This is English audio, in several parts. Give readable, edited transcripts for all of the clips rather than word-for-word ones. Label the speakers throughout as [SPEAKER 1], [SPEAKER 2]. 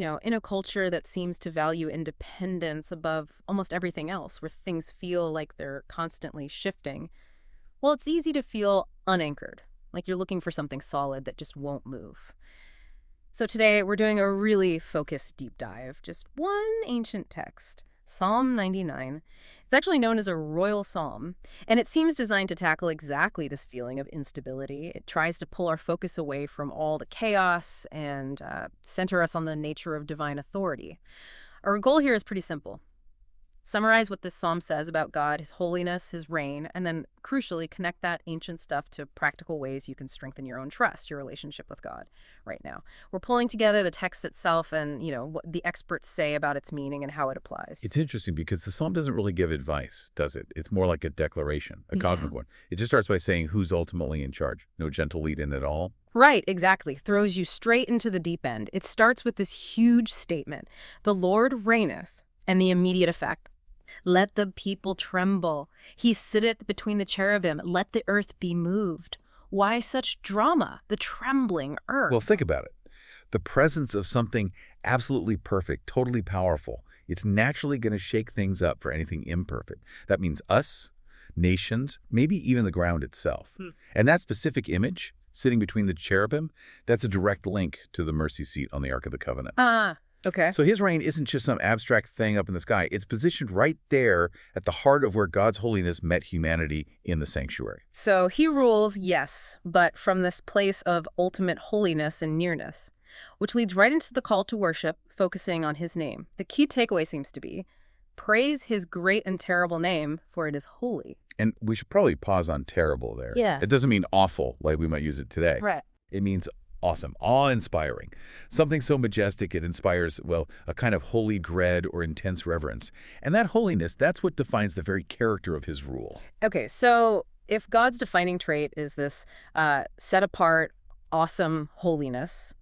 [SPEAKER 1] in a culture that seems to value independence above almost everything else, where things feel like they're constantly shifting, well, it's easy to feel unanchored, like you're looking for something solid that just won't move. So today we're doing a really focused deep dive, just one ancient text, Psalm 99. It's actually known as a royal psalm, and it seems designed to tackle exactly this feeling of instability. It tries to pull our focus away from all the chaos and center us on the nature of divine authority. Our goal here is pretty simple. Summarize what this psalm says about God, his holiness, his reign, and then, crucially, connect that ancient stuff to practical ways you can strengthen your own trust, your relationship with God right now. We're pulling together the text itself and, what the experts say about its meaning and how it applies.
[SPEAKER 2] It's interesting because the psalm doesn't really give advice, does it? It's more like a declaration, a cosmic one. It just starts by saying who's ultimately in charge. No gentle lead-in at all.
[SPEAKER 1] Right, exactly. Throws you straight into the deep end. It starts with this huge statement. The Lord reigneth, and the immediate effect. Let the people tremble. He sitteth between the cherubim. Let the earth be moved. Why such drama? The trembling earth.
[SPEAKER 2] Well, think about it. The presence of something absolutely perfect, totally powerful, it's naturally going to shake things up for anything imperfect. That means us, nations, maybe even the ground itself. And that specific image, sitting between the cherubim, that's a direct link to the mercy seat on the Ark of the Covenant.
[SPEAKER 1] Okay.
[SPEAKER 2] So his reign isn't just some abstract thing up in the sky. It's positioned right there at the heart of where God's holiness met humanity in the sanctuary.
[SPEAKER 1] So he rules, yes, but from this place of ultimate holiness and nearness, which leads right into the call to worship, focusing on his name. The key takeaway seems to be, praise his great and terrible name, for it is holy.
[SPEAKER 2] And we should probably pause on terrible there.
[SPEAKER 1] Yeah.
[SPEAKER 2] It doesn't mean awful like we might use it today.
[SPEAKER 1] Right.
[SPEAKER 2] It means awesome, awe-inspiring. Something so majestic it inspires, well, a kind of holy dread or intense reverence. And that holiness, that's what defines the very character of his rule.
[SPEAKER 1] Okay, so if God's defining trait is this set-apart, awesome holiness,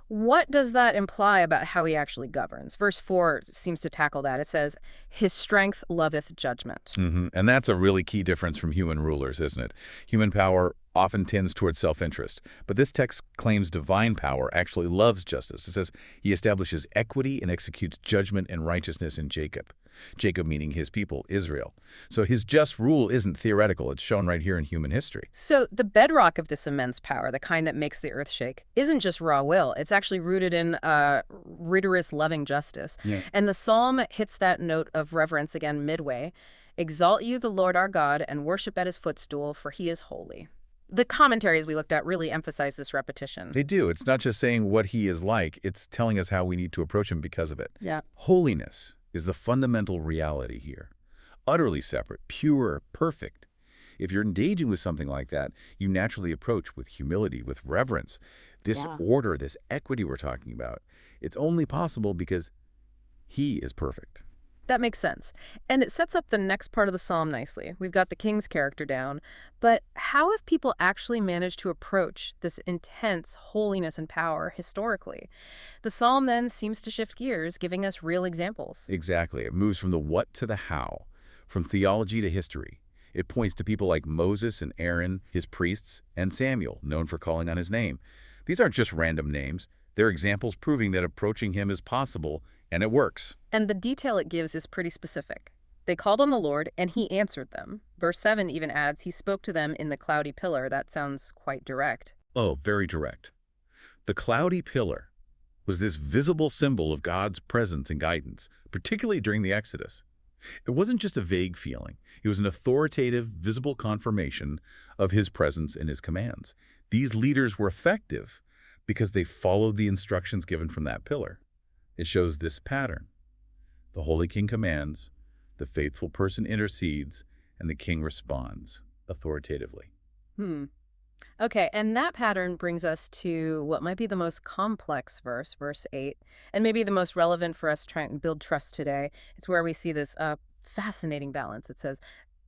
[SPEAKER 1] what does that imply about how he actually governs? Verse 4 seems to tackle that. It says, his strength loveth judgment.
[SPEAKER 2] And that's a really key difference from human rulers, isn't it? Human power often tends towards self-interest, but this text claims divine power actually loves justice. It says he establishes equity and executes judgment and righteousness in Jacob. Jacob meaning his people, Israel. So his just rule isn't theoretical. It's shown right here in human history.
[SPEAKER 1] So the bedrock of this immense power, the kind that makes the earth shake, isn't just raw will. It's actually rooted in rigorous loving justice. And the psalm hits that note of reverence again midway. Exalt you, the Lord our God, and worship at his footstool, for he is holy. The commentaries we looked at really emphasize this repetition.
[SPEAKER 2] They do. It's not just saying what he is like. It's telling us how we need to approach him because of it.
[SPEAKER 1] Yeah.
[SPEAKER 2] Holiness is the fundamental reality here. Utterly separate, pure, perfect. If you're engaging with something like that, you naturally approach with humility, with reverence. This order, this equity we're talking about, it's only possible because he is perfect.
[SPEAKER 1] That makes sense. And it sets up the next part of the psalm nicely. We've got the king's character down. But how have people actually managed to approach this intense holiness and power historically? The psalm then seems to shift gears, giving us real examples.
[SPEAKER 2] Exactly. It moves from the what to the how, from theology to history. It points to people like Moses and Aaron, his priests, and Samuel, known for calling on his name. These aren't just random names. They're examples proving that approaching him is possible, and it works.
[SPEAKER 1] And the detail it gives is pretty specific. They called on the Lord, and he answered them. Verse 7 even adds, he spoke to them in the cloudy pillar. That sounds quite direct.
[SPEAKER 2] Oh, very direct. The cloudy pillar was this visible symbol of God's presence and guidance, particularly during the Exodus. It wasn't just a vague feeling. It was an authoritative, visible confirmation of his presence and his commands. These leaders were effective because they followed the instructions given from that pillar. It shows this pattern. The Holy King commands, the faithful person intercedes, and the king responds authoritatively.
[SPEAKER 1] Okay, and that pattern brings us to what might be the most complex verse, verse 8, and maybe the most relevant for us trying to build trust today. It's where we see this fascinating balance. It says,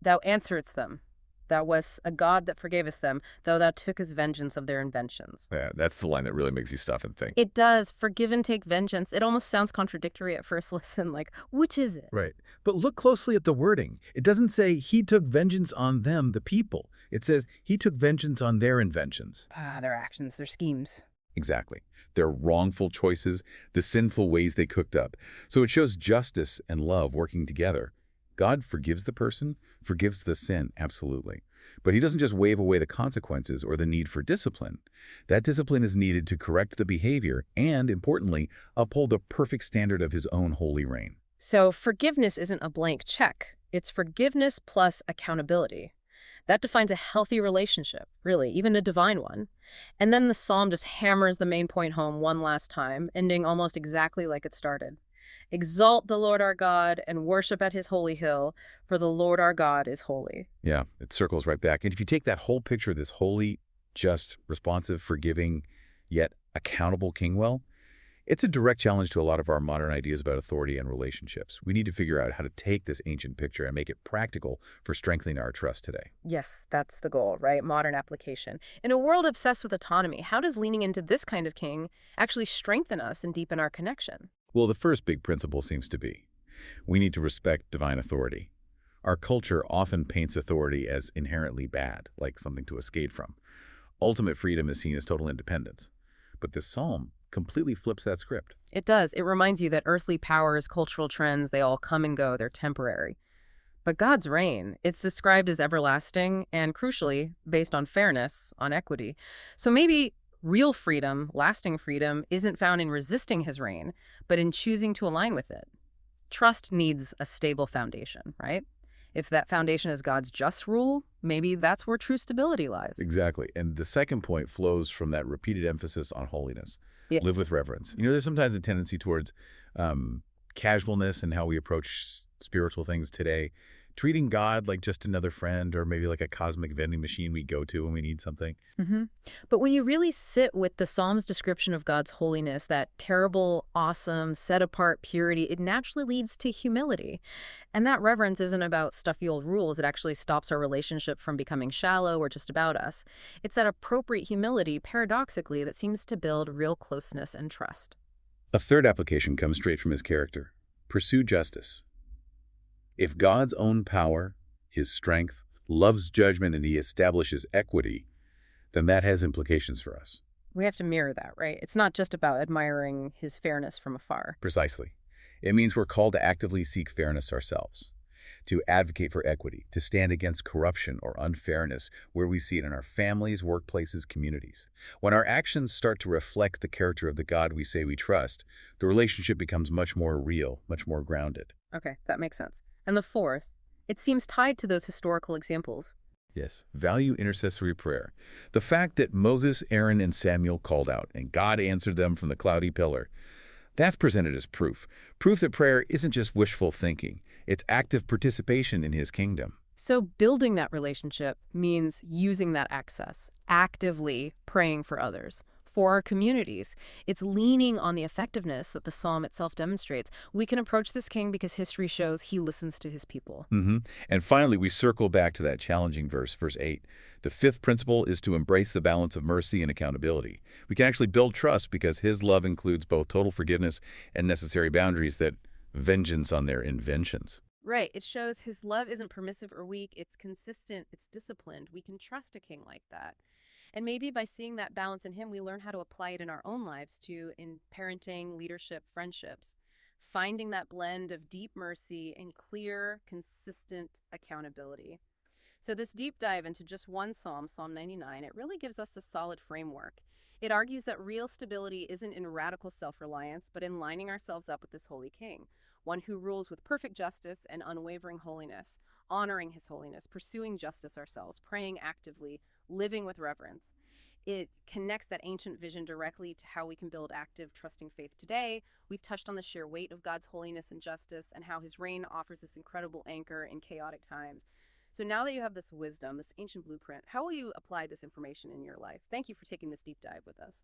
[SPEAKER 1] thou answeredst them. Thou wast a God that forgavest them, though thou tookest vengeance of their inventions.
[SPEAKER 2] Yeah, that's the line that really makes you stop and think.
[SPEAKER 1] It does. Forgive and take vengeance. It almost sounds contradictory at first listen, like, which is it?
[SPEAKER 2] Right. But look closely at the wording. It doesn't say he took vengeance on them, the people. It says he took vengeance on their inventions.
[SPEAKER 1] Their actions, their schemes.
[SPEAKER 2] Exactly. Their wrongful choices, the sinful ways they cooked up. So it shows justice and love working together. God forgives the person, forgives the sin, absolutely. But he doesn't just wave away the consequences or the need for discipline. That discipline is needed to correct the behavior and, importantly, uphold the perfect standard of his own holy reign.
[SPEAKER 1] So forgiveness isn't a blank check. It's forgiveness plus accountability. That defines a healthy relationship, really, even a divine one. And then the psalm just hammers the main point home one last time, ending almost exactly like it started. Exalt the Lord our God and worship at his holy hill, for the Lord our God is holy.
[SPEAKER 2] Yeah, it circles right back. And if you take that whole picture of this holy, just, responsive, forgiving, yet accountable king well, it's a direct challenge to a lot of our modern ideas about authority and relationships. We need to figure out how to take this ancient picture and make it practical for strengthening our trust today.
[SPEAKER 1] Yes, that's the goal, right? Modern application. In a world obsessed with autonomy, how does leaning into this kind of king actually strengthen us and deepen our connection?
[SPEAKER 2] Well, the first big principle seems to be we need to respect divine authority. Our culture often paints authority as inherently bad, like something to escape from. Ultimate freedom is seen as total independence. But this psalm completely flips that script.
[SPEAKER 1] It does. It reminds you that earthly powers, cultural trends, they all come and go. They're temporary. But God's reign, it's described as everlasting and, crucially, based on fairness, on equity. So maybe real freedom, lasting freedom, isn't found in resisting his reign, but in choosing to align with it. Trust needs a stable foundation, right? If that foundation is God's just rule, maybe that's where true stability lies.
[SPEAKER 2] Exactly. And the second point flows from that repeated emphasis on holiness.
[SPEAKER 1] Yeah.
[SPEAKER 2] Live with reverence. There's sometimes a tendency towards casualness in how we approach spiritual things today, treating God like just another friend or maybe like a cosmic vending machine we go to when we need something.
[SPEAKER 1] hmm But when you really sit with the Psalm's description of God's holiness, that terrible, awesome, set-apart purity, it naturally leads to humility. And that reverence isn't about stuffy old rules. It actually stops our relationship from becoming shallow or just about us. It's that appropriate humility, paradoxically, that seems to build real closeness and trust.
[SPEAKER 2] A third application comes straight from his character. Pursue justice. If God's own power, his strength, loves judgment, and he establishes equity, then that has implications for us.
[SPEAKER 1] We have to mirror that, right? It's not just about admiring his fairness from afar.
[SPEAKER 2] Precisely. It means we're called to actively seek fairness ourselves, to advocate for equity, to stand against corruption or unfairness where we see it in our families, workplaces, communities. When our actions start to reflect the character of the God we say we trust, the relationship becomes much more real, much more grounded.
[SPEAKER 1] Okay, that makes sense. And the fourth, it seems tied to those historical examples.
[SPEAKER 2] Yes, value intercessory prayer. The fact that Moses, Aaron, and Samuel called out, and God answered them from the cloudy pillar, that's presented as proof. Proof that prayer isn't just wishful thinking. It's active participation in his kingdom.
[SPEAKER 1] So building that relationship means using that access, actively praying for others, for our communities. It's leaning on the effectiveness that the psalm itself demonstrates. We can approach this king because history shows he listens to his people.
[SPEAKER 2] And finally, we circle back to that challenging verse 8. The fifth principle is to embrace the balance of mercy and accountability. We can actually build trust because his love includes both total forgiveness and necessary boundaries that vengeance on their inventions.
[SPEAKER 1] Right. It shows his love isn't permissive or weak. It's consistent. It's disciplined. We can trust a king like that. And maybe by seeing that balance in him, we learn how to apply it in our own lives too, in parenting, leadership, friendships, finding that blend of deep mercy and clear, consistent accountability. So this deep dive into just one psalm, Psalm 99, it really gives us a solid framework. It argues that real stability isn't in radical self-reliance, but in lining ourselves up with this holy king, one who rules with perfect justice and unwavering holiness, honoring his holiness, pursuing justice ourselves, praying actively, living with reverence. It connects that ancient vision directly to how we can build active, trusting faith today. We've touched on the sheer weight of God's holiness and justice and how his reign offers this incredible anchor in chaotic times. So now that you have this wisdom, this ancient blueprint, how will you apply this information in your life? Thank you for taking this deep dive with us.